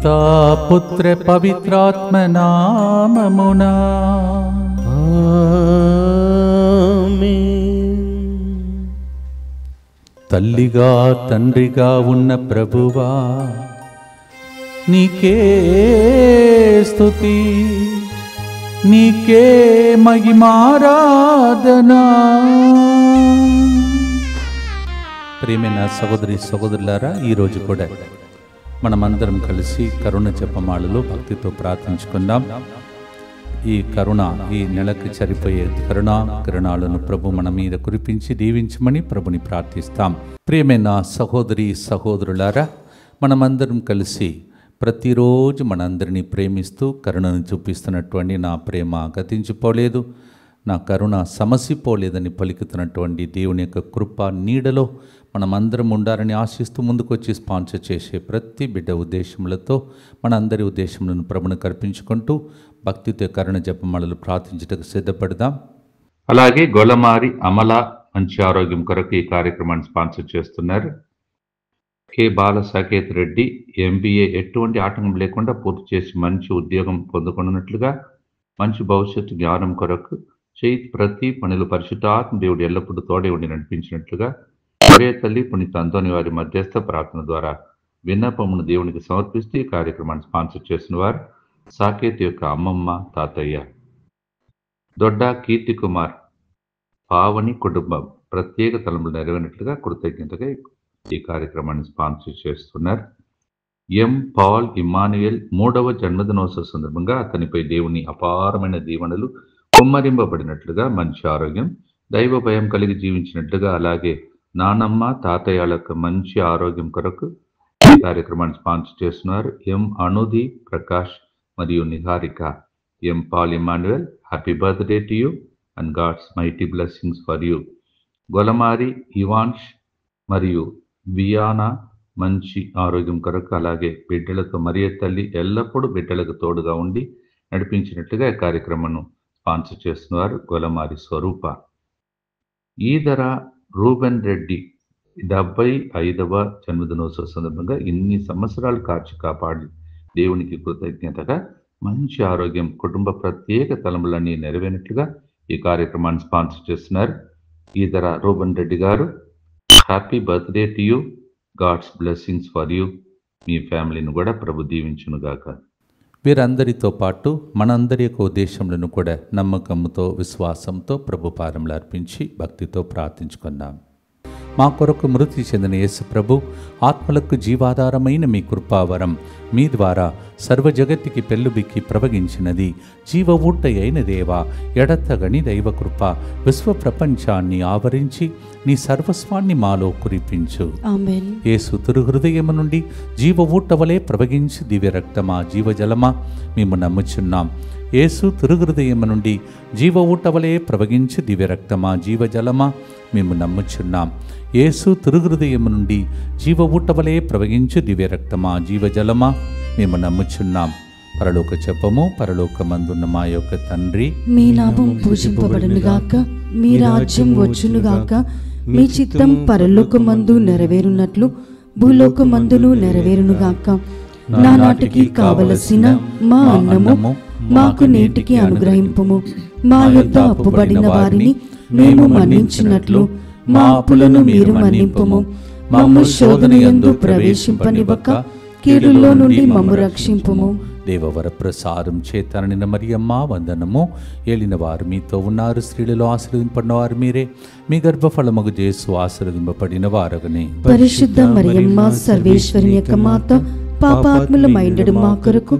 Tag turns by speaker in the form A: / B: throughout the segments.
A: పితా పుత్ర పవిత్రాత్మ నామమునా తల్లిగా తండ్రిగా ఉన్న ప్రభువా నీకే స్తుతి, నీకే మహిమారాధనా. ప్రియమైన సహోదరి సహోదరులారా, ఈరోజు కూడా మనమందరం కలిసి కరుణ జపమాలలో భక్తితో ప్రార్థించుకుందాం. ఈ కరుణ, ఈ నెలకి సరిపోయే కరుణా కిరణాలను ప్రభు మన మీద కురిపించి దీవించమని ప్రభుని ప్రార్థిస్తాం. ప్రియమైన సహోదరి సహోదరులారా, మనమందరం కలిసి ప్రతిరోజు మనందరినీ ప్రేమిస్తూ కరుణను చూపిస్తున్నటువంటి నా ప్రేమ గతించిపోలేదు, నా కరుణ సమసిపోలేదని పలుకుతున్నటువంటి దేవుని యొక్క కృప నీడలో మనమందరం ఉండాలని ఆశిస్తూ ముందుకొచ్చి స్పాన్సర్ చేసే ప్రతి బిడ్డ ఉద్దేశములతో మనందరి ఉద్దేశములను ప్రభును కల్పించుకుంటూ భక్తితో కరుణ జపమాలలు ప్రార్థించటకు సిద్ధపడదాం. అలాగే గొల్లమారి అమల మంచి ఆరోగ్యం కొరకు ఈ కార్యక్రమాన్ని స్పాన్సర్ చేస్తున్నారు. కె బాల సాకేత్ రెడ్డి MBA ఎటువంటి ఆటంకం లేకుండా పూర్తి చేసి మంచి ఉద్యోగం పొందుకున్నట్లుగా, మంచి భవిష్యత్తు జ్ఞానం కొరకు చేయి ప్రతి పనులు పరిశుద్ధాత్మ దేవుడు ఎల్లప్పుడూ తోడే ఉండి నడిపించినట్లుగా ఒరే తల్లి పునీత అంతోని వారి మధ్యస్థ ప్రార్థన ద్వారా విన్నపమును దేవునికి సమర్పిస్తూ ఈ కార్యక్రమాన్ని స్పాన్సర్ చేసిన వారు సాకేత్ యొక్క అమ్మమ్మ, తాతయ్య. దొడ్డ కీర్తి కుమార్ పావని కుటుంబం ప్రత్యేక తలంపులు నెరవేరినట్లుగా కృతజ్ఞతగా ఈ కార్యక్రమాన్ని స్పాన్సర్ చేస్తున్నారు. ఎం పాల్ ఇమానుయల్ 3వ జన్మదినోత్సవ సందర్భంగా అతనిపై దేవుని అపారమైన దీవెనలు కుమ్మరింపబడినట్లుగా, మంచి ఆరోగ్యం, దైవ భయం కలిగి జీవించినట్లుగా, అలాగే నానమ్మ తాతయ్యాల యొక్క మంచి ఆరోగ్యం కొరకు ఈ కార్యక్రమాన్ని స్పాన్సర్ చేస్తున్నారు. ఎం అనుది ప్రకాష్ మరియు Niharika. M Paul Emmanuel, happy birthday to you and God's mighty blessings for you. Golamari Ivansh మరియు వియానా మంచి ఆరోగ్యం కొరకు, అలాగే బిడ్డలతో మరియ తల్లి ఎల్లప్పుడూ బిడ్డలకు తోడుగా ఉండి నడిపించినట్లుగా ఈ కార్యక్రమాన్ని స్పాన్సర్ చేస్తున్నారు. గొలమారి స్వరూప. ఈదర రూబెన్ రెడ్డి 75వ జన్మదినోత్సవ సందర్భంగా ఇన్ని సంవత్సరాలు కాచి కాపాడి దేవునికి కృతజ్ఞతగా మంచి ఆరోగ్యం, కుటుంబ ప్రత్యేక తలములన్నీ నెరవేరినట్లుగా ఈ కార్యక్రమాన్ని స్పాన్సర్ చేస్తున్నారు. ఈదర రూబెన్ రెడ్డి గారు, happy birthday to you, God's blessings for you. మీ ఫ్యామిలీని కూడా ప్రభు దీవించునుగాక. వీరందరితో పాటు మనందరి యొక్క ఉద్దేశములను కూడా నమ్మకంతో విశ్వాసంతో ప్రభు పాదములు అర్పించి భక్తితో ప్రార్థించుకుందాం. మా కొరకు మృతి చెందిన యేసు ప్రభు ఆత్మలకు జీవాధారమైన మీ కృపావరం మీ ద్వారా సర్వజగత్తికి పెళ్ళుబిక్కి ప్రవగించినది. జీవ ఊట అయిన దేవా, ఎడతగని దైవకృప విశ్వ ప్రపంచాన్ని ఆవరించి నీ సర్వస్వాన్ని మాలో కురిపించు. ఆమేన్. యేసు తిరుహృదయము నుండి జీవ ఊట వలె ప్రవగించి దివ్య రక్తమా, జీవజలమా మేము నమ్ముచున్నాం. యేసు తిరుహృదయము నుండి జీవ ఊట వలె ప్రవగించి దివ్య రక్తమా, జీవజలమా మేము నమ్ముచున్నాం. యేసు తిరుహృదయము నుండి జీవ ఊట వలె ప్రవగించు దివ్య రక్తమా, జీవజలమా మేము నమ్ముచున్నాం. పరలోక జపము. పరలోకమందున్న మా యొక్క తండ్రి,
B: మీ నామం పూజింపబడునుగాక, మీ రాజ్యం వచ్చునుగాక, మీ చిత్తం పరలోకమందు నెరవేరునట్లు భూలోకమందును నెరవేరునుగాక. నానాటికి కావలసిన మా అన్నము మాకు నేటికి అనుగ్రహింపుము. మా యొద్ద అప్పుబడిన వారిని మేము మన్నించినట్లు మా అప్పులను మీరు మన్నింపుము. మమ్ము శోధనయందు ప్రవేశింపనివ్వక కీడుల్లో నుండి మమ్ము రక్షింపుము.
A: దేవవర ప్రసారం చేతననిన మరియమ్మ వందనము. ఏలిన వారు మీతో ఉన్నారు, స్త్రీలలో ఆశీర్వదింపబడిన వారు మీరే, మీ గర్భఫలమగు యేసు ఆశీర్వదింపబడిన వారగనే.
B: పరిశుద్ధ మరియమ్మ సర్వేశ్వరుని యొక్క మాత, పాపాత్ములమైండెడు మా కొరకు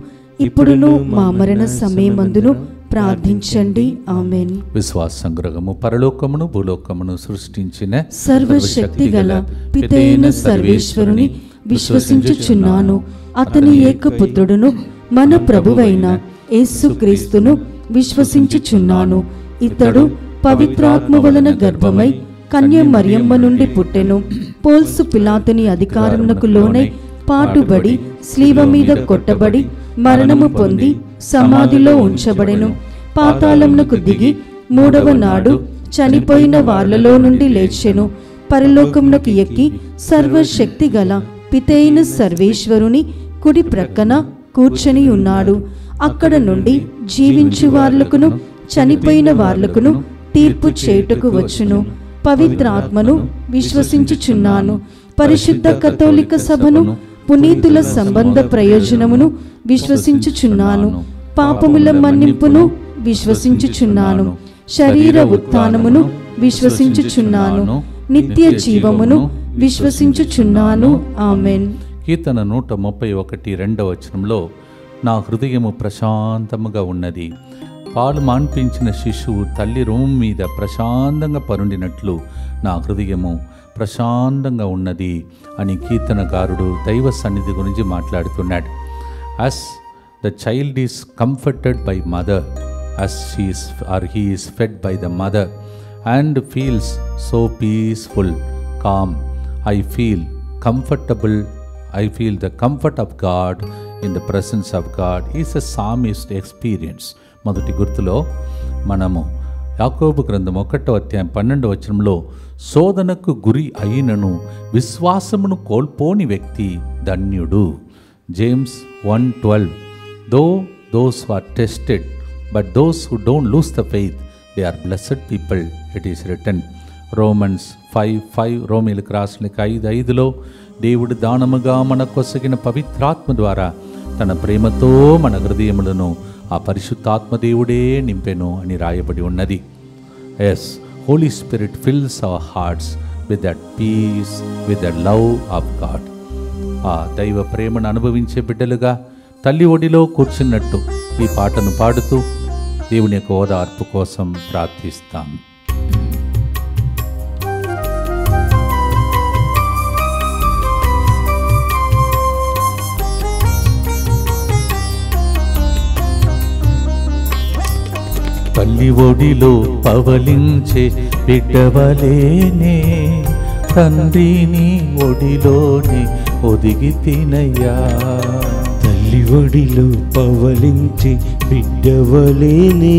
B: ఇప్పుడును మా మరణ సమయమందును ప్రార్థించండి. ఆమేన్.
A: విశ్వాస సంగ్రహము. పరలోకమును భూలోకమును సృష్టించిన
B: సర్వశక్తి గల పితైన సర్వేశ్వరుని విశ్వసించుచున్నాను. అతని ఏకపుత్రుడును మన ప్రభువైన యేసుక్రీస్తును విశ్వసించుచున్నాను. ఇతడు పవిత్రాత్మ వలన గర్భమై కన్య మరియమ్మ నుండి పుట్టెను. పోల్సు పిలాతుని అధికారమునకు లోనై పాటుబడి స్లీవ మీద కొట్టబడి మరణము పొంది సమాధిలో ఉంచబడెను. పాతాళమునకు దిగి 3వ నాడు చనిపోయిన వాళ్ళలో నుండి లేచెను. పరలోకమునకు ఎక్కి సర్వశక్తి గల పితైన సర్వేశ్వరుని కుడి ప్రక్కన కూర్చొని ఉన్నాడు. అక్కడ నుండి జీవించు వార్లకును చనిపోయిన వార్లకును తీర్పు చేయుటకు వచ్చును. పవిత్రాత్మను విశ్వసించుచున్నాను. పరిశుద్ధ కథోలిక సభను, పునీతుల సంబంధ ప్రయోజనమును విశ్వసించుచున్నాను. పాపముల మన్నింపును విశ్వసించుచున్నాను. శరీర ఉత్థానమును విశ్వసించుచున్నాను. నిత్య జీవమును విశ్వసించుచున్నాను. ఆమేన్.
A: కీర్తన 131:2 నా హృదయము ప్రశాంతముగా ఉన్నది. పాలు మాన్పించిన శిశువు తల్లి రొమ్ము మీద ప్రశాంతంగా పరుండినట్లు నా హృదయము ప్రశాంతంగా ఉన్నది అని కీర్తనకారుడు దైవ సన్నిధి గురించి మాట్లాడుతున్నాడు. as the child is comforted by mother, as he is fed by the mother and feels so peaceful, calm, I feel comfortable, I feel the comfort of God in the presence of God is a psalmist experience. మొదటి గుర్తులో మనము యాకోబు గ్రంథం 1:12 శోధనకు గురి అయినను విశ్వాసమును కోల్పోని వ్యక్తి ధన్యుడు. James 1:12 though those who are tested but those who don't lose the faith they are blessed people, it is written. Romans 5:5 రోమీయులకు రాసిన 5:5 దేవుడు దానముగా మనకొసగిన పవిత్రాత్మ ద్వారా తన ప్రేమతో మన హృదయములను ఆ పరిశుద్ధాత్మ దేవుడే నింపెను అని రాయబడి ఉన్నది. Yes, Holy Spirit fills our hearts with that peace, with that love of God. ఆ దైవ ప్రేమను అనుభవించే బిడ్డలుగా తల్లి ఒడిలో కూర్చున్నట్టు ఈ పాటను పాడుతూ దేవుని యొక్క ఓదార్పు కోసం ప్రార్థిస్తాం. తల్లి ఒడిలో పవలించే బిడ్డవలేనే తండ్రిని ఒడిలోనే ఒదిగి తినయ్యా.
C: తల్లి ఒడిలో పవలించే బిడ్డవలేనే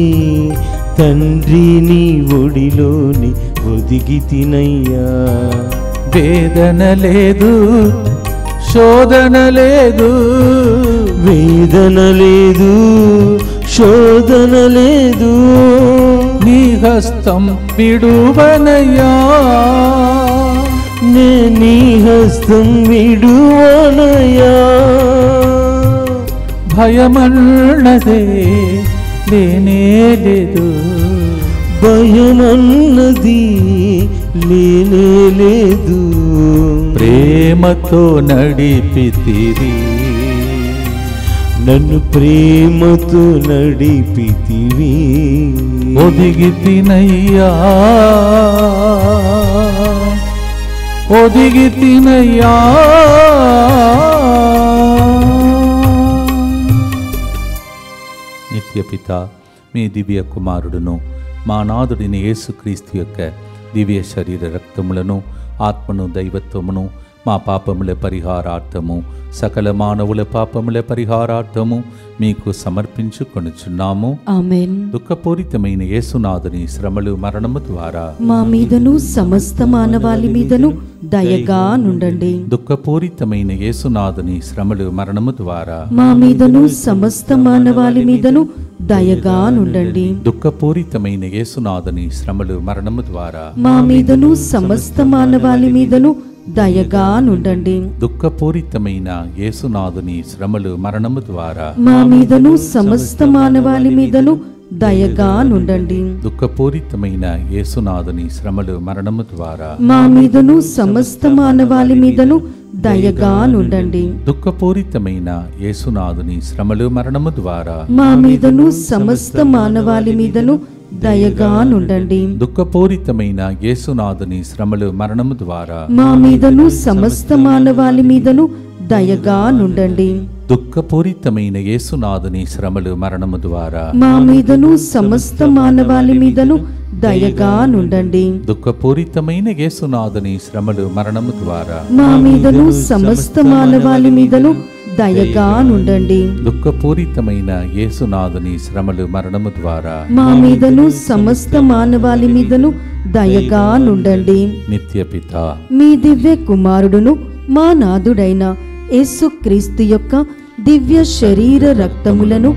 C: తండ్రిని ఒడిలోని ఒదిగి తినయ్యా.
A: వేదన లేదు, శోధన లేదు,
C: వేదన లేదు, శోధన లేదు,
A: నీ హస్తం విడువనయ్యా.
C: నే నీ హస్తం విడువనయ్యా.
A: భయమన్నదే లేనే లేదు,
C: భయమన్నది లేనే లేదు,
A: ప్రేమతో నడిపితివి
C: నన్ను ప్రేమతో నడిపితివి.
A: ఒదిగి తినయ్యా, ఒదిగి తినయ్యా. నిత్యపిత మీ దివ్య కుమారుడును మా నాథుడిని యేసుక్రీస్తు యొక్క దివ్య శరీర రక్తములను ఆత్మను దైవత్వమును మా పాపముల పరిహారార్థము సకల మానవుల పాపముల పరిహారార్థము మీకు సమర్పించుకొనుచున్నాము.
B: ఆమేన్.
A: దుఃఖపూరితమైన యేసునాథుని శ్రమలు మరణము ద్వారా
B: మా మీదను సమస్త మానవాళి మీదను దయగా నుండండి.
A: దుఃఖపూరితమైన యేసునాథుని శ్రమలు మరణము ద్వారా
B: మా మీదను సమస్త మానవాళి మీదను దయగా నుండండి.
A: దుఃఖపూరితమైన యేసునాథుని శ్రమలు మరణము ద్వారా
B: మా మీదను సమస్త మానవాళి మీదను దయగా నుండండి.
A: దుఃఖపూరితమైన యేసునాథుని శ్రమలు మరణము ద్వారా
B: మా మీదను సమస్త మానవాళి మీదను దయగా నుండండి.
A: దుఃఖపూరితమైన యేసునాథుని శ్రమలు మరణము ద్వారా
B: మా మీదను సమస్త మానవాళి మీదను దయగా నుండండి.
A: దుఃఖపూరితమైన యేసునాథుని శ్రమలు మరణము ద్వారా
B: మా మీదను సమస్త మానవాళి మీదను దయగా నుండండి.
A: దుఃఖపూరితమైన యేసునాథుని శ్రమలు మరణము ద్వారా
B: మా మీదను సమస్త మానవాళి మీదను దయగా నుండండి.
A: దుఃఖపూరితమైన యేసునాథుని శ్రమలు మరణము ద్వారా
B: మా మీదను సమస్త మానవాళి మీదను దయగా నుండండి.
A: దుఃఖపూరితమైన యేసునాథుని శ్రమలు మరణము ద్వారా
B: మా మీదను సమస్త మానవాళి మీదను దయగా నుండండి.
A: దుఃఖపూరితమైన యేసునాథుని శ్రమలు మరణము ద్వారా
B: మా మీదను సమస్త మానవాళి మీదను దయగా నుండండి.
A: నిత్యపిత
B: మీ దివ్య కుమారుడును మా నాథుడైన యేసుక్రీస్తు యొక్క దివ్య శరీర రక్తములను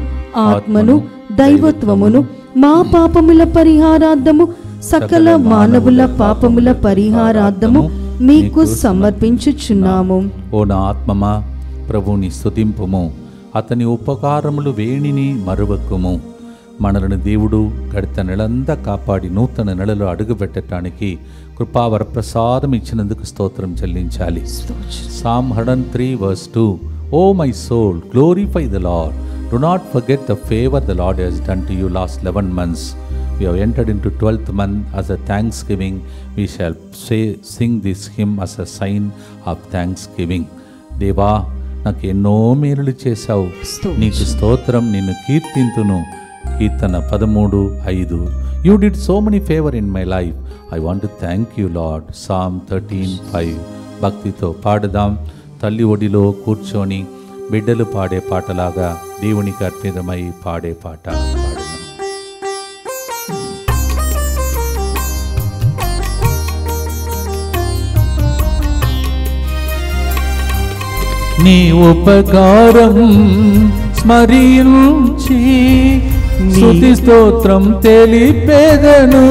B: ఆత్మను దైవత్వమును మా పాపముల పరిహారార్థము సకల మానవుల పాపముల పరిహారార్థము మీకు సమర్పించుచున్నాము.
A: ఓ నా ఆత్మమా ప్రభుని స్తుతింపుము, అతని ఉపకారములు వేణిని మరువకుము. మనలను దేవుడు గడిత నెలంతా కాపాడి నూతన నెలలో అడుగుపెట్టడానికి కృపావర ప్రసాదం ఇచ్చినందుకు స్తోత్రం చెల్లించాలి. Psalm 103:2 O my soul, glorify the Lord. Do not forget the favor the Lord has done to you last 11 months. We have entered into 12th month as a thanksgiving. We shall sing this hymn as a sign of thanksgiving. దేవా, నాకు ఎన్నో మేలులు చేశావు, నీకు స్తోత్రం, నిన్ను కీర్తింతును. కీర్తన 13:5. You did so many favor in my life. I want to thank you, Lord. Psalm 13:5. భక్తితో పాడుదాం. తల్లి ఒడిలో కూర్చొని బిడ్డలు పాడే పాటలాగా దేవునికి అర్పితమై పాడే పాట పాడుదాం. నీ ఉపకారం స్మరించి స్తుతి స్తోత్రం తెలిపేదను,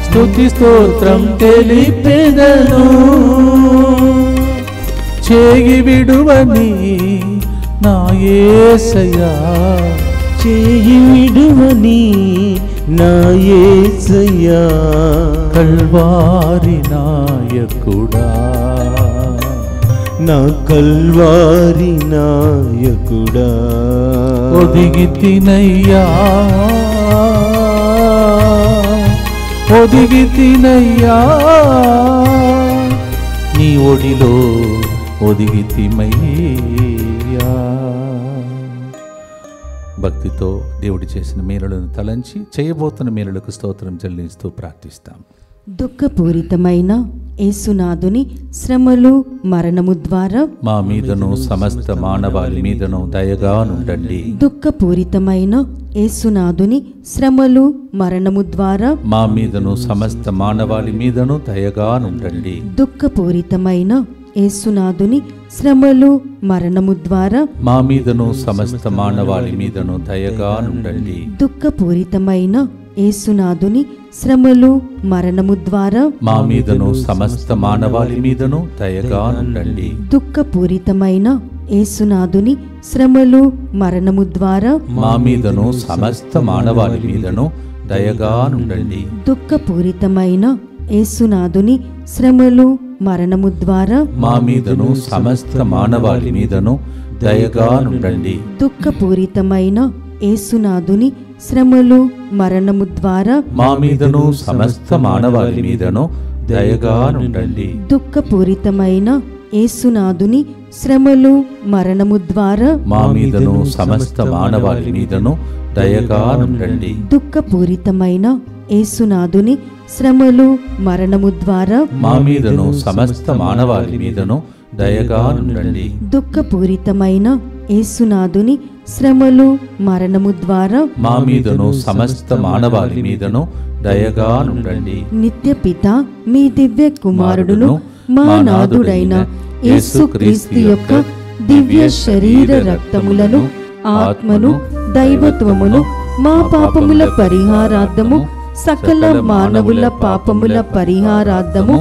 A: స్తుతి స్తోత్రం తెలిపేదను. చేయి విడువని నా యేసయ్యా,
C: చేయి విడువని నా యేసయ్యా,
A: కల్వారి నాయకుడా,
C: నా కల్వారి నాయకుడా,
A: ఒదిగి తినయ్యా, ఒదిగి తినయ్యా, నీ ఒడిలో ఒదిగి తిమయ్యా. భక్తితో దేవుడు చేసిన మేలులను తలంచి చేయబోతున్న మేలులకు స్తోత్రం చెల్లిస్తూ ప్రార్థిస్తాం.
B: దుఃఖపూరితమైన యేసునాథుని శ్రమలు మరణము ద్వారా
A: మా మీదను సమస్త మానవాళి మీదను దయగా నుండండి.
B: దుఃఖపూరితమైన యేసునాథుని శ్రమలు మరణము ద్వారా
A: మా మీదను సమస్త మానవాళి మీదను దయగా నుండండి.
B: దుఃఖపూరితమైన యేసునాథుని శ్రమలు మరణము ద్వారా
A: మా మీదను సమస్త మానవాళి మీదను దయగా నుండండి.
B: దుఃఖపూరితమైన యేసునాథుని శ్రమలు మరణము ద్వారా
A: మా మీదను సమస్త మానవాళి మీదను దయగా నుండండి.
B: దుఃఖపూరితమైన యేసునాథుని శ్రమలు మరణము ద్వారా
A: మా మీదను సమస్త మానవాళి మీదను దయగా నుండండి.
B: దుఃఖపూరితమైన యేసునాథుని శ్రమలు మరణము ద్వారా
A: మా మీదను సమస్త మానవాళి మీదను దయగా నుండండి.
B: దుఃఖపూరితమైన యేసునాథుని శ్రమలు మరణము ద్వారా
A: మా మీదను సమస్త మానవాళి మీదను దయగా నుండండి.
B: దుఃఖపూరితమైన యేసునాథుని శ్రమలు మరణము ద్వారా
A: మా మీదను సమస్త మానవాళి మీదను దయగా నుండండి.
B: దుఃఖపూరితమైన యేసునాథుని శ్రమలు మరణము ద్వారా
A: మా మీదను సమస్త మానవాళి మీదను దయగా నుండండి.
B: దుఃఖపూరితమైన యేసునాథుని శ్రమలు మరణము ద్వారా
A: మా మీదను సమస్త మానవాళి మీదను దయగా నుండండి.
B: నిత్య పిత మీ దివ్య కుమారుడును మా నాథుడైన యేసుక్రీస్తు యొక్క దివ్య శరీర రక్తములను ఆత్మను దైవత్వమును మా పాపముల పరిహారార్థము సకల మానవుల పాపముల పరిహారార్థము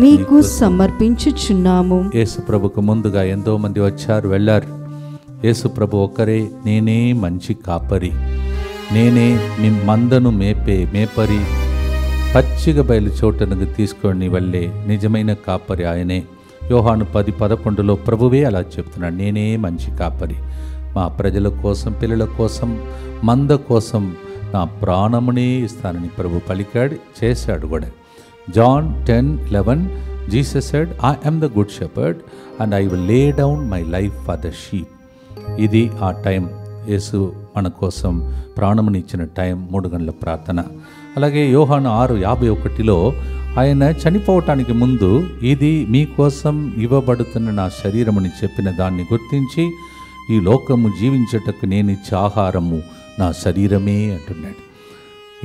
B: మీకు సమర్పించుచున్నాము.
A: యేసు ప్రభుకు ముందుగా ఎంతో మంది వచ్చారు, వెళ్ళారు. యేసు ప్రభు ఒక్కరే, నేనే మంచి కాపరి, నేనే మీ మందను మేపరి, పచ్చిక బయలు చోటనకు తీసుకొని వెళ్ళే నిజమైన కాపరి ఆయనే. యోహాను 10:11 ప్రభువే అలా చెప్తున్నాడు, నేనే మంచి కాపరి, మా ప్రజల కోసం, పిల్లల కోసం, మంద కోసం నా ప్రాణమునే ఇస్తానని ప్రభు పలికాడు, చేశాడు కూడా. John 10:11 Jesus said, I am the good shepherd and I will lay down my life for the sheep. ఇది ఆ టైం, యేసు మన కోసం ప్రాణమునిచ్చిన టైం, 3 గంటల ప్రార్థన. అలాగే యోహాను 6:51 ఆయన చనిపోవటానికి ముందు, ఇది మీకోసం ఇవ్వబడుతున్న నా శరీరమని చెప్పిన దాన్ని గుర్తించి, ఈ లోకము జీవించటకు నేనిచ్చే ఆహారము నా శరీరమే అంటున్నాడు.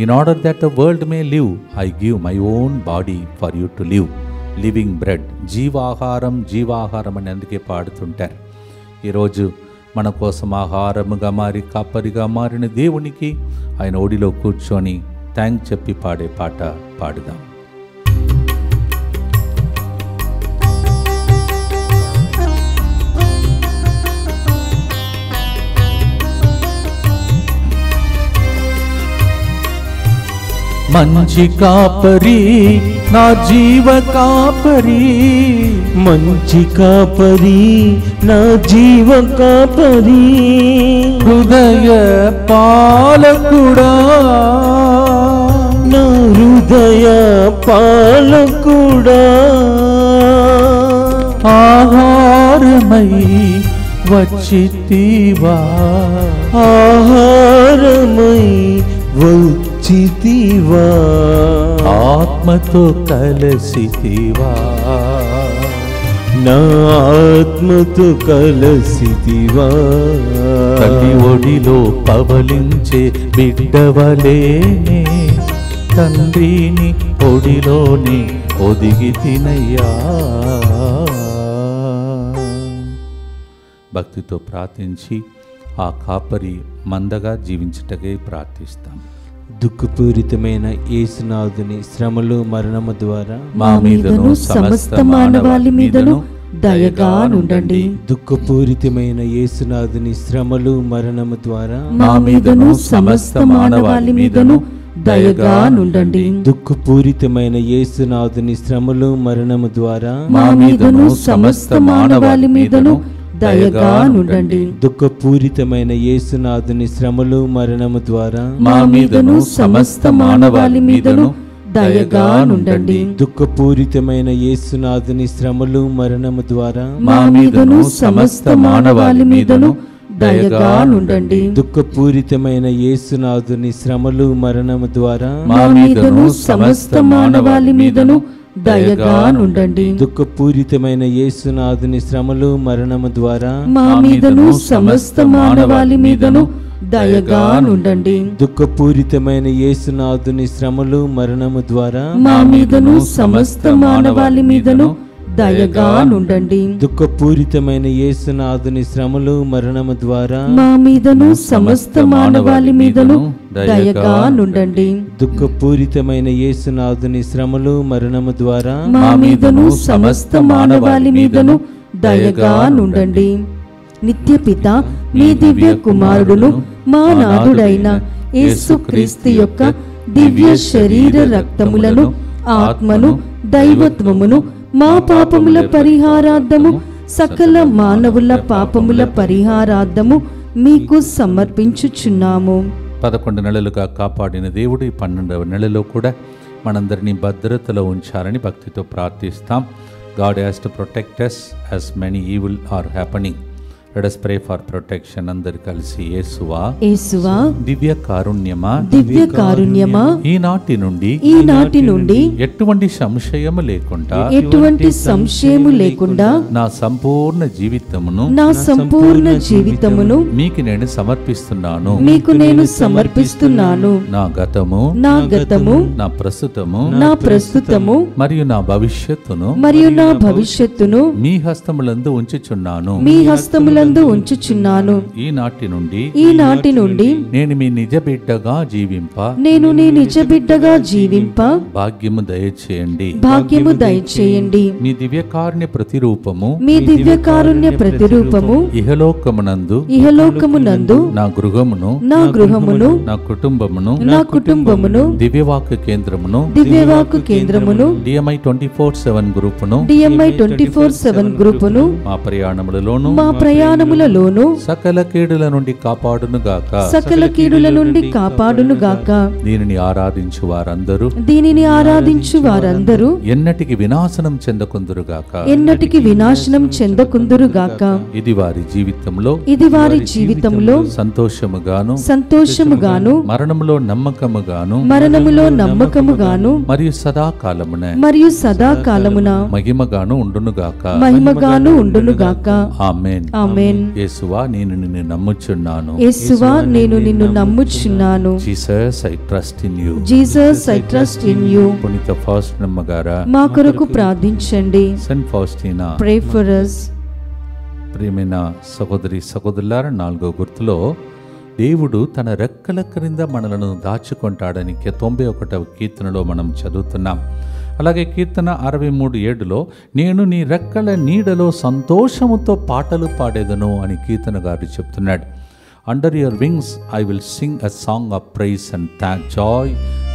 A: In order that the world may live, I give my own body for you to live. Living bread, జీవాహారం, జీవాహారం అని అందుకే పాడుతుంటారు. ఈరోజు మన కోసం ఆహారముగా మారి కాపరిగా మారిన దేవునికి ఆయన ఒడిలో కూర్చొని థ్యాంక్ చెప్పి పాడే పాట పాడుదాం. మంచి కాపరి నా జీవ కాపరి,
C: మంచి కాపరి నా జీవ కాపరి,
A: హృదయ పాలకుడా
C: నా హృదయ పాలకుడా,
A: ఆహారమై వచ్చితివా,
C: ఆహారమై వచ్చితివా,
A: ఆత్మతో కలసితివా,
C: నా ఆత్మతో కలసితివా,
A: తల్లి ఒడిలో పవలించే బిడ్డవలేనే, తండ్రిని ఒడిలోనే ఒదిగి తినయ్యా. భక్తితో ప్రార్థించి ఆ కాపరి మందగా జీవించుటకై ప్రార్థిస్తాం.
C: దుఃఖపూరితమైన యేసునాథుని శ్రమలు మరణము ద్వారా
B: మా మీదను సమస్త మానవాళి మీదను దయగా నుండండి.
C: దుఃఖపూరితమైన యేసునాథుని శ్రమలు మరణము ద్వారా
B: మా మీదను సమస్త మానవాళి మీదను దయగా నుండండి.
C: దుఃఖపూరితమైన యేసునాథుని శ్రమలు మరణము ద్వారా
B: మా మీదను సమస్త మానవాళి మీదను దయగా నుండండి.
C: దుఃఖపూరితమైన యేసునాథుని శ్రమలు మరణము ద్వారా
B: మా మీదను సమస్త మానవాళి మీదను దయగా నుండండి.
C: దుఃఖపూరితమైన యేసునాథుని శ్రమలు మరణము ద్వారా
B: మా మీదను సమస్త మానవాళి మీదను దయగా నుండండి.
C: దుఃఖపూరితమైన యేసునాథుని శ్రమలు మరణము ద్వారా
B: మా మీదను సమస్త మానవాళి మీదను దయగా నుండండి.
C: దుఃఖపూరితమైన యేసునాథుని శ్రమలు మరణము ద్వారా
B: మా మీదను సమస్త మానవాళి మీదను దయగా నుండండి.
C: దుఃఖపూరితమైన యేసునాథుని శ్రమలు మరణము ద్వారా
B: మా మీదను సమస్త మానవాళి మీదను దయగా నుండండి.
C: దుఃఖపూరితమైన యేసునాథుని శ్రమలు మరణము ద్వారా
B: మా మీదను సమస్త మానవాళి మీదను దయగా నుండండి.
C: దుఃఖపూరితమైన యేసునాథుని శ్రమలు మరణము ద్వారా
B: మా మీదను సమస్త మానవాళి మీదను దయగా నుండండి. నిత్యపిత మీ దివ్య కుమారుడును మా నాథుడైన యేసుక్రీస్తు యొక్క దివ్య శరీర రక్తములను ఆత్మను దైవత్వమును మా పాపముల పరిహారార్థము సకల మానవుల పాపముల పరిహారార్థము మీకు సమర్పించుచున్నాము.
A: 11 నెలలుగా కాపాడిన దేవుడు ఈ 12వ నెలలో కూడా మనందరినీ భద్రతలో ఉంచాలని భక్తితో ప్రార్థిస్తాం. God has to protect us as many evil are happening. Let us pray for protection. అందరు కలిసి యేసువా,
B: యేసువా,
A: దివ్య కారుణ్యమా,
B: దివ్య కారుణ్యమా,
A: ఈనాటి నుండి ఎటువంటి సంశయము లేకుండా నా సంపూర్ణ జీవితమును మీకు నేను సమర్పిస్తున్నాను. నా గతము, నా ప్రస్తుతము మరియు నా భవిష్యత్తును మీ హస్తములందు ఉంచుచున్నాను. ఈనాటి నుండి నేను మీ నిజ బిడ్డగా జీవింప భాగ్యము దయచేయండి. మీ దివ్యకారుణ్య ప్రతిరూపము ఇహలోకమునందు నా గృహమును నా కుటుంబమును దివ్యవాక్య కేంద్రమును DMI 24/7 గ్రూపును మా ప్రయాణములలోను సకల కీడుల నుండి కాపాడునుగాక. దీనిని ఆరాధించు వారందరూ ఎన్నటికి వినాశనం చెందకుందురుగాక. ఇది వారి జీవితంలో సంతోషముగాను మరణములో నమ్మకముగాను మరియు సదాకాలమున మహిమగాను ఉండునుగాక. ఆమేన్. యేసువా, నేను నిన్ను నమ్ముచున్నాను. Jesus, I trust in you. పునీత ఫాస్టినా గారా, మా కొరకు ప్రార్థించండి. Saint ఫాస్టినా, pray for us. ప్రియమైన సహోదరి సహోదరులారా, 4వ గుర్తులో దేవుడు తన రెక్కల క్రింద మనలను దాచుకుంటాడని 91వ కీర్తనలో మనం చదువుతున్నాం. అలాగే కీర్తన 63:7లో నేను నీ రెక్కల నీడలో సంతోషముతో పాటలు పాడేదను అని కీర్తనగారు చెప్తున్నాడు. Under your wings I will sing a song of praise and thank joy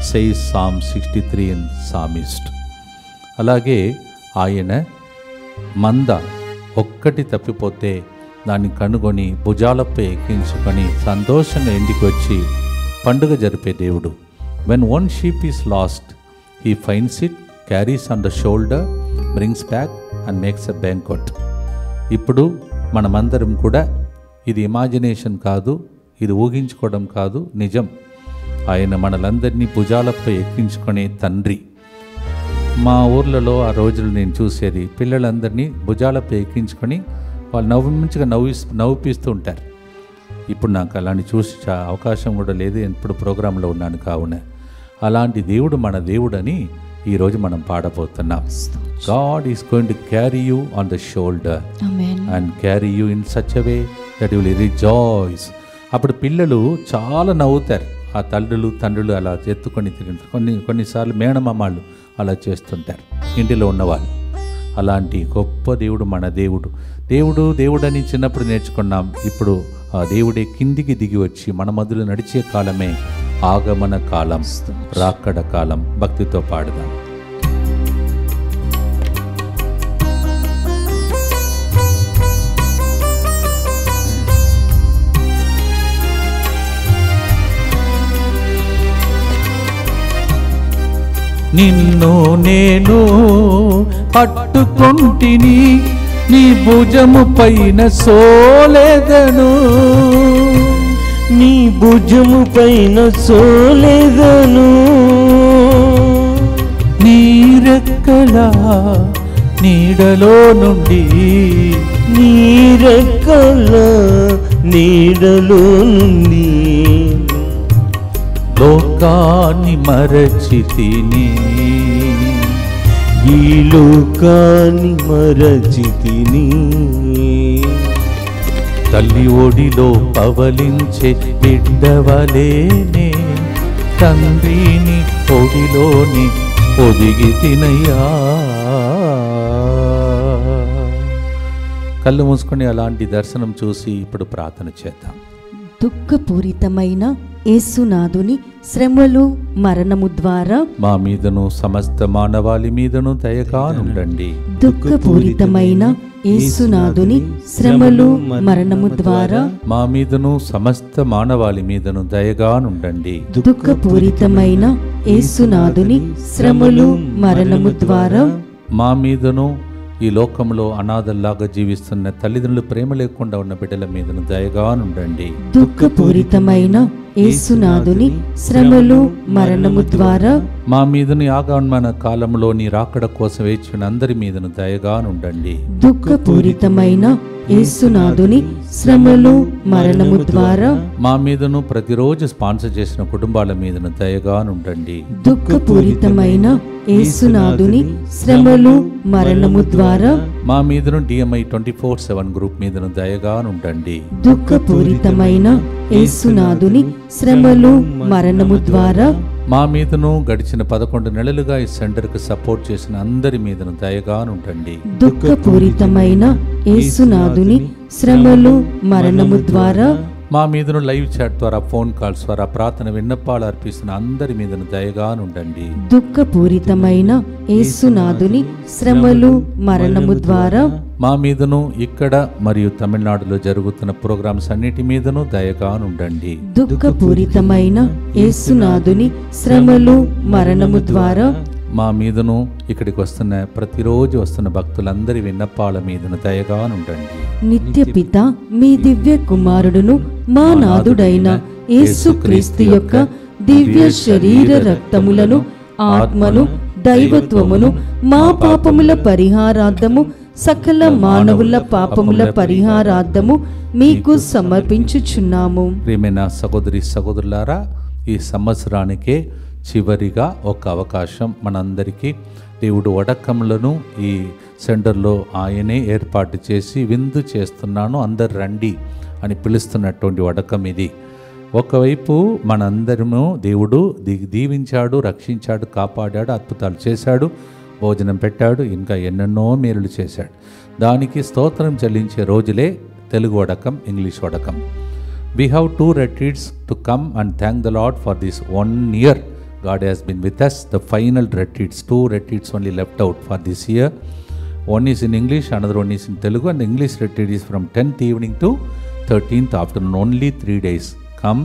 A: says Psalm 63 in psalmist. అలాగే ఆయన మంద ఒక్కటి తప్పిపోతే దాన్ని కనుగొని భుజాలపై ఎక్కించుకొని సంతోషంగా ఇంటికి వచ్చి పండుగ జరిపే దేవుడు. When one sheep is lost he finds it, carries on the shoulder, brings back and makes a banquet. ఇప్పుడు మనమందరం కూడా, ఇది ఇమాజినేషన్ కాదు, ఇది ఊహించుకోవడం కాదు, నిజం. ఆయన మనలందరినీ భుజాలపై ఎక్కించుకునే తండ్రి. మా ఊర్లలో ఆ రోజులు నేను చూసేది, పిల్లలందరినీ భుజాలపై ఎక్కించుకొని వాళ్ళు మంచిగా నవ్విస్తూ ఉంటారు. ఇప్పుడు నాకు అలాంటి చూసి అవకాశం కూడా లేదు, ఎప్పుడు ప్రోగ్రాంలో ఉన్నాను కావున. అలాంటి దేవుడు మన దేవుడని ఈరోజు మనం పాడబోతున్నాం. God is going to carry you on the shoulder and carry you in such a way that you will rejoice. అప్పుడు పిల్లలు చాలా నవ్వుతారు. ఆ తండ్రులు అలా ఎత్తుకొని తిరిగి కొన్నిసార్లు మేనమామాళ్ళు అలా చేస్తుంటారు ఇంటిలో ఉన్నవాళ్ళు. అలాంటి గొప్ప దేవుడు మన దేవుడు. దేవుడని చిన్నప్పుడు నేర్చుకున్నాం. ఇప్పుడు ఆ దేవుడే కిందికి దిగి వచ్చి మన మధ్యలో నడిచే కాలమే ఆగమన కాలం, రాకడ కాలం. భక్తితో పాడదాం. నిన్ను నేను పట్టుకొంటిని, నీ భుజము పైన సోలెదను,
C: నీ భుజము పైన సోలెదను,
A: నీ రెక్కల నీడలో నుండి,
C: నీ రెక్కల నీడలో నుండి
A: లోకాన్ని మరచితిని,
C: ఈ లోకాన్ని మరచితిని,
A: తల్లి ఒడిలో పవలించే బిడ్డవలేనే, తండ్రిని ఒడిలోని ఒదిగి తినయ్యా. కళ్ళు మూసుకొని అలాంటి దర్శనం చూసి ఇప్పుడు ప్రార్థన చేద్దాం.
B: దుఃఖపూరితమైన యేసునాథుని శ్రమలు మరణము ద్వారా
A: మా మీదను సమస్త మానవాళి మీదను దయగానుండండి.
B: దుఃఖపూరితమైన యేసునాథుని శ్రమలు మరణము ద్వారా
A: మా మీదను సమస్త మానవాళి మీదను దయగానుండండి.
B: దుఃఖపూరితమైన యేసునాథుని శ్రమలు మరణము ద్వారా
A: మా మీదను ఈ లోకంలో అనాథల్లాగా జీవిస్తున్న తల్లిదండ్రులు ప్రేమ లేకుండా ఉన్న బిడ్డల మీదను దయగానుండండి.
B: దుఃఖపూరితమైన యేసునాథుని శ్రమలు మరణము ద్వారా
A: మా మీదను ఆగమన కాలంలో నీ రాకడ కోసం వేచిన అందరి మీదను దయగానుండండి.
B: దుఃఖపూరితమైన యేసునాథుని శ్రమలు మరణము ద్వారా
A: మా మీదను ప్రతిరోజు స్పాన్సర్ చేసిన కుటుంబాల మీదను దయగానుండండి.
B: దుఃఖపూరితమైన యేసునాథుని శ్రమలు మరణము ద్వారా
A: మా మీదను DMI 24/7 గ్రూప్ మీదను దయగానుండండి.
B: దుఃఖపూరితమైన యేసునాథుని శ్రమలు మరణము ద్వారా
A: మా మీదను గడిచిన 11 నెలలుగా ఈ సెంటర్కు సపోర్ట్ చేసిన అందరి మీదను దయగానుండండి.
B: దుఃఖపూరితమైన యేసునాథుని శ్రమలు మరణము ద్వారా
A: మా మీదను లైవ్ చాట్ ద్వారా, ఫోన్ కాల్స్ ద్వారా ప్రార్థన విన్నపాలు అర్పిస్తున్న అందరి మీదను దయగానుండండి.
B: దుఃఖపూరితమైన యేసునాథుని శ్రమలు మరణము ద్వారా
A: మా మీదను ఇక్కడ మరియు తమిళనాడులో జరుగుతున్న ప్రోగ్రామ్స్ అన్నిటి మీదను దయగానుండండి.
B: దుఃఖపూరితమైన యేసునాథుని శ్రమలు మరణము ద్వారా
A: మా మీదను ఇక్కడికి వస్తున్న ప్రతిరోజు వస్తున్న భక్తులందరి విన్నపాల మీదను దయగానుండండి.
B: నిత్య పిత మీ దివ్య కుమారుడును మా నాథుడైన యేసుక్రీస్తు యొక్క దివ్య శరీర రక్తములను, ఆత్మను, దైవత్వమును మా పాపముల పరిహారార్థము, సకల మానవుల పాపముల పరిహారార్థము మీకు సమర్పించుచున్నాము.
A: ప్రియమైన సహోదరి సహోదరులారా, ఈ సంవత్సరానికే చివరిగా ఒక అవకాశం మనందరికీ దేవుడు వడకములను ఈ సెంటర్లో ఆయనే ఏర్పాటు చేసి విందు చేస్తున్నాను అందరు రండి అని పిలుస్తున్నటువంటి వడకం ఇది. ఒకవైపు మనందరము దేవుడు దీవించాడు, రక్షించాడు, కాపాడాడు, అద్భుతాలు చేశాడు, భోజనం పెట్టాడు, ఇంకా ఎన్నెన్నో మేలులు చేశాడు. దానికి స్తోత్రం చెల్లించే రోజులే Telugu వడకం, English వడకం. We have 2 retreats to come and thank the Lord for this 1 year. God has been with us. The final retreats, 2 retreats only left out for this year. One is in English, another one is in Telugu, and the English retreat is from 10th evening to 13th afternoon, only 3 days. Come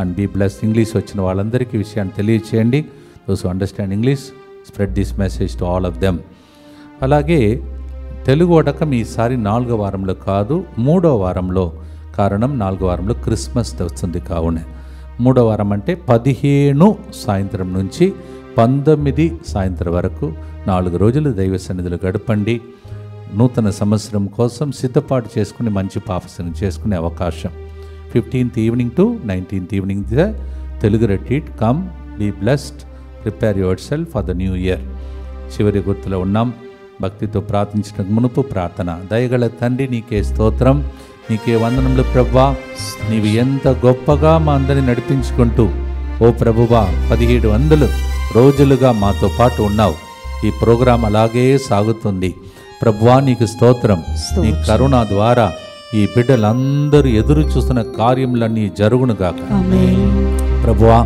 A: and be blessed. English వచ్చిన వాళ్ళందరికీ విషయాన్ని తెలియచేయండి. Those who understand English, spread this message to all of them. అలాగే తెలుగు వడకం ఈసారి 4వ వారంలో కాదు, 3వ వారంలో. కారణం 4వ వారంలో క్రిస్మస్ వస్తుంది కావున 3వ వారం అంటే 15 సాయంత్రం నుంచి 19 సాయంత్రం వరకు 4 రోజులు దైవ సన్నిధిలో గడపండి. నూతన సంవత్సరం కోసం సిద్ధపాటు చేసుకుని మంచి పాపసనం చేసుకునే అవకాశం. 15th evening to 19th evening the Telugu retreat. Come, be blessed, prepare yourself for the new year. చివరి గుర్తులో ఉన్నాం. భక్తితో ప్రార్థించడం మునుపు ప్రార్థన. దయగల తండ్రి, నీకే స్తోత్రం, నీకే వందనములు ప్రభువా. నీవు ఎంత గొప్పగా మా అందరిని నడిపించుకుంటూ ఓ ప్రభువా 1700 రోజులుగా మాతో పాటు ఉన్నావు. ఈ ప్రోగ్రాం అలాగే సాగుతుంది ప్రభువా. నీకు స్తోత్రం. నీ కరుణ ద్వారా ఈ బిడ్డలందరూ ఎదురు చూస్తున్న కార్యములన్నీ జరుగునుగాక ప్రభువా.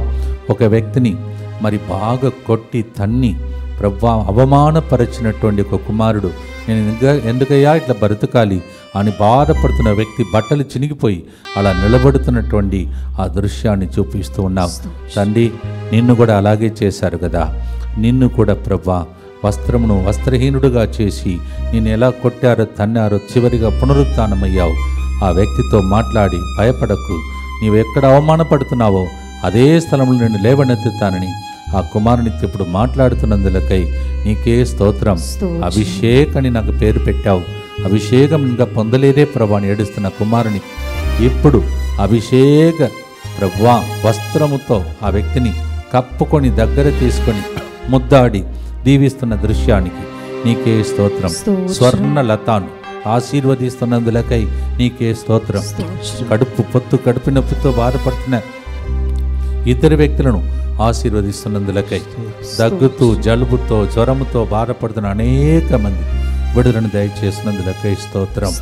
A: ఒక వ్యక్తిని మరి బాగా కొట్టి తన్ని ప్రభువా అవమానపరిచినటువంటి ఒక కుమారుడు, నేను ఎందుకయ్యా ఇట్లా బ్రతకాలి అని బాధపడుతున్న వ్యక్తి బట్టలు చినిగిపోయి అలా నిలబడుతున్నటువంటి ఆ దృశ్యాన్ని చూపిస్తూ ఉన్నాం తండ్రి. నిన్ను కూడా అలాగే చేశారు కదా. నిన్ను కూడా ప్రభువా వస్త్రమును వస్త్రహీనుడుగా చేసి నేను ఎలా కొట్టారో తన్నారో చివరిగా పునరుత్థానమయ్యావు. ఆ వ్యక్తితో మాట్లాడి భయపడకు, నీవు ఎక్కడ అవమానపడుతున్నావో అదే స్థలంలో నేను లేవనెత్తుతానని ఆ కుమారునితో ఇప్పుడు మాట్లాడుతున్నందులకై నీకే స్తోత్రం. అభిషేకని నాకు పేరు పెట్టావు. అభిషేకం ఇంకా పొందలేదే ప్రభా అని ఏడుస్తున్న కుమారుని ఇప్పుడు అభిషేక ప్రభువా వస్త్రముతో ఆ వ్యక్తిని కప్పుకొని దగ్గర తీసుకొని ముద్దాడి దీవిస్తున్న దృశ్యానికి నీకే స్తోత్రం. స్వర్ణ లతాను ఆశీర్వదిస్తున్నందులకై నీకే స్తోత్రం. కడుపు నొప్పితో బాధపడుతున్న ఇతర వ్యక్తులను ఆశీర్వదిస్తున్నందులకై, దగ్గుతూ జలుబుతో జ్వరముతో బాధపడుతున్న అనేక మంది విడుదలను దయచేసినందులకై స్తోత్రం.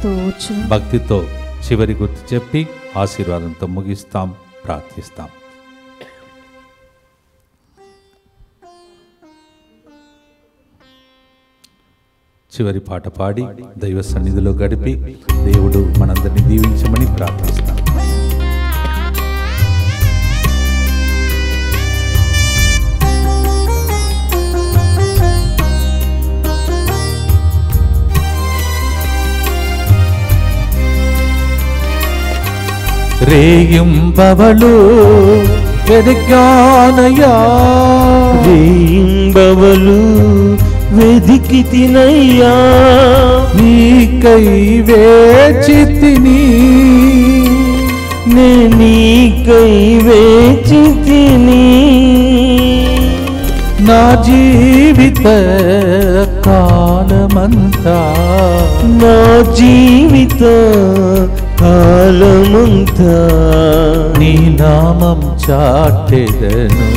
A: భక్తితో చివరి గుర్తు చెప్పి ఆశీర్వాదంతో ముగిస్తాం, ప్రార్థిస్తాం. చివరి పాట పాడి దైవ సన్నిధిలో గడిపి దేవుడు మనందరినీ దీవించమని ప్రార్థిస్తాం. రేయింబవలు వెదకానయ్యా,
C: రేయింబవలు వెదికి తినయ్యా,
A: నీకై వేచితిని,
C: నీకై వేచితిని,
A: నా జీవిత కాలమంతా,
C: నా జీవిత కాలమంతా
A: నీ నామం చాటెదను,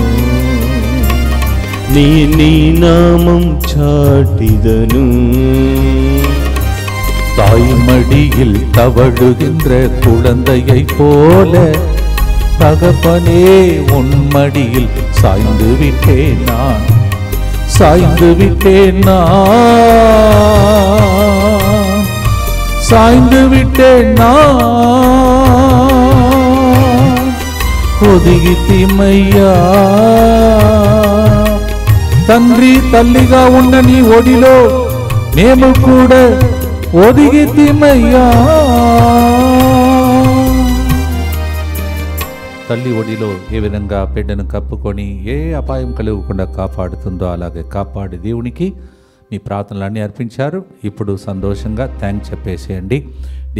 C: నీ నామం చాటిదను.
A: தாய்மடியில் தவழுகின்ற குழந்தையை போல தகப்பனே உன்மடியில் சாய்ந்து விட்டேன் நான், சாய்ந்து விட்டேன் நான், சாய்ந்து விட்டேன் நான். ఒదిగితిమయ్యా తండ్రి, తల్లిగా ఉన్న నీ ఒడిలో మేము కూడా ఒదిగితిమయ్యా. తల్లి ఒడిలో ఏ విధంగా బిడ్డను కప్పుకొని ఏ అపాయం కలగకుండా కాపాడుతుందో అలాగే కాపాడే దేవునికి మీ ప్రార్థనలన్నీ అర్పించారు. ఇప్పుడు సంతోషంగా థ్యాంక్స్ చెప్పేసేయండి.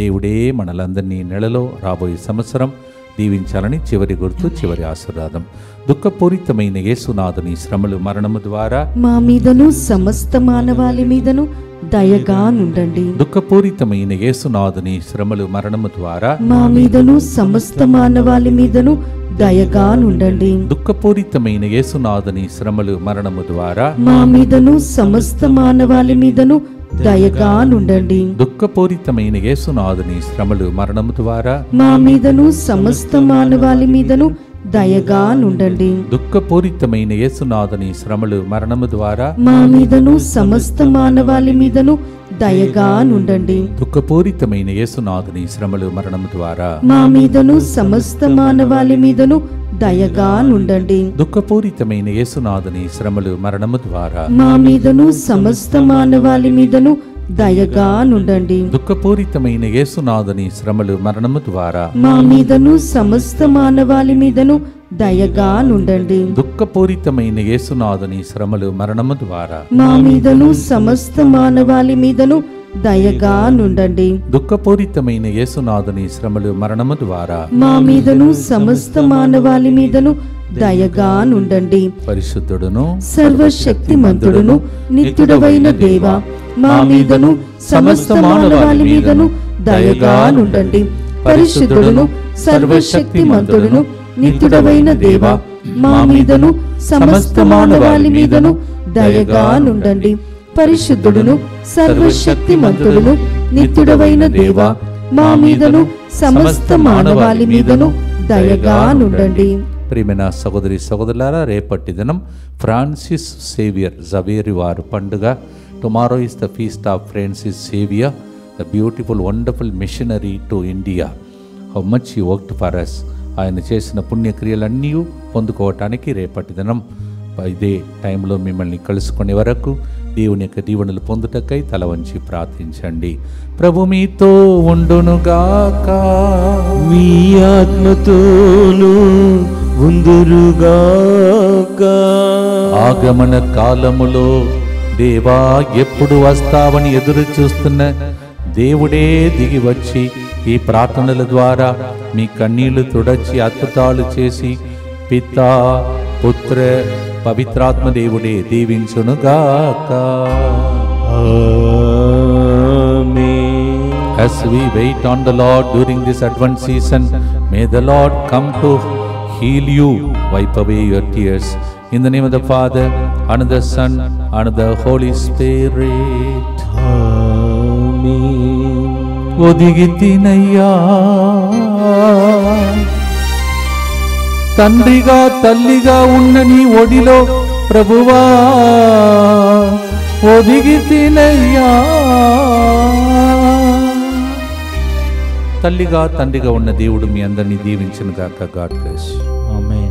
A: దేవుడే మనలందరినీ నెలలో రాబోయే సంవత్సరం దీవించాలని చివరి గుర్తు, చివరి ఆశీర్వాదం. దుఃఖపూరితమైన యేసునాథుని శ్రమలు మరణము ద్వారా
B: మా మీదను సమస్త మానవాళి మీదను దయగా నుండండి.
A: దుఃఖపూరితమైన యేసునాథుని శ్రమలు మరణము ద్వారా
B: మా మీదను సమస్త మానవాళి మీదను దయగా నుండండి.
A: దుఃఖపూరితమైన యేసునాథుని శ్రమలు మరణము ద్వారా
B: మా మీదను సమస్త మానవాళి మీదను దయగా నుండండి.
A: దుఃఖపూరితమైన యేసునాథుని శ్రమలు మరణము ద్వారా
B: మా మీదను సమస్త మానవాళి మీదను దయగా నుండండి.
A: దుఃఖపూరితమైన యేసునాథుని శ్రమలు మరణము ద్వారా
B: మా మీదను సమస్త మానవాళి మీదను దయగా నుండండి.
A: దుఃఖపూరితమైన యేసునాథుని శ్రమలు మరణము ద్వారా
B: మా మీదను సమస్త మానవాళి మీదను దయగా నుండండి.
A: దుఃఖపూరితమైన యేసునాథుని శ్రమలు మరణము ద్వారా
B: మా మీదను సమస్త మానవాళి మీదను దయగా నుండండి.
A: దుఃఖపూరితమైన యేసునాథుని శ్రమలు మరణము ద్వారా
B: మా మీదను సమస్త మానవాళి మీదను దయగా నుండండి.
A: దుఃఖపూరితమైన యేసునాథుని శ్రమలు మరణము ద్వారా
B: మా మీదను సమస్త మానవాళి మీదను దయగా నుండండి.
A: దుఃఖపూరితమైన యేసునాథుని శ్రమలు మరణము ద్వారా
B: మా మీదను సమస్త మానవాళి మీదను దయగా నుండండి.
A: పరిశుద్ధుడును
B: సర్వశక్తిమంతుడును నిత్యుడవైన దేవా, మా మీదను సమస్త మానవాళి మీదను దయగా నుండండి. పరిశుద్ధుడును సర్వశక్తిమంతుడును నిత్యుడవైన దేవా, మా మీదను సమస్త మానవాళి మీదను దయగా నుండండి. పరిశుద్ధుడును సర్వశక్తిమంతుడును నిత్యుడవైన దేవా, మా మీదను సమస్త మానవాళి మీదను దయగా నుండండి.
A: ప్రియమైన సహోదరి సహోదరులారా, రేపటి దినం ఫ్రాన్సిస్ సేవియర్ జవేరి వారు పండుగ. Tomorrow is the feast of Francis Xavier, the beautiful wonderful missionary to India. How much he worked for us. ఆయన చేసిన పుణ్యక్రియలన్నీ పొందుకోవటానికి రేపటి దినం ఇదే టైంలో మిమ్మల్ని కలుసుకునే వరకు దేవుని యొక్క దీవెనలు పొందుటకై తల వంచి ప్రార్థించండి. ప్రభు మీతో ఉండునుగాక,
C: మీ ఆత్మతోను ఉందురుగాక.
A: ఆగమన కాలములో దేవా ఎప్పుడు వస్తావని ఎదురు చూస్తున్న దేవుడే దిగి వచ్చి ఈ ప్రార్థనల ద్వారా మీ కన్నీళ్లు తుడచి అద్భుతాలు చేసి పితా పుత్ర పవిత్రాత్మ దేవుడే దీవించునుగాక. As we wait on the Lord during this Advent season, may the Lord come to heal you, wipe away your tears. In the name of the Father, and of the Son, and of the Holy Spirit.
C: Amen.
A: ఒదిగితినయ్యా తండ్రిగా తల్లిగా ఉన్న నీ ఒడిలో ప్రభువా, ఒదిగితినయ్యా. తల్లిగా తండ్రిగా ఉన్న దేవుడు మీ అందరినీ దీవించును గాక. God bless.
C: Amen.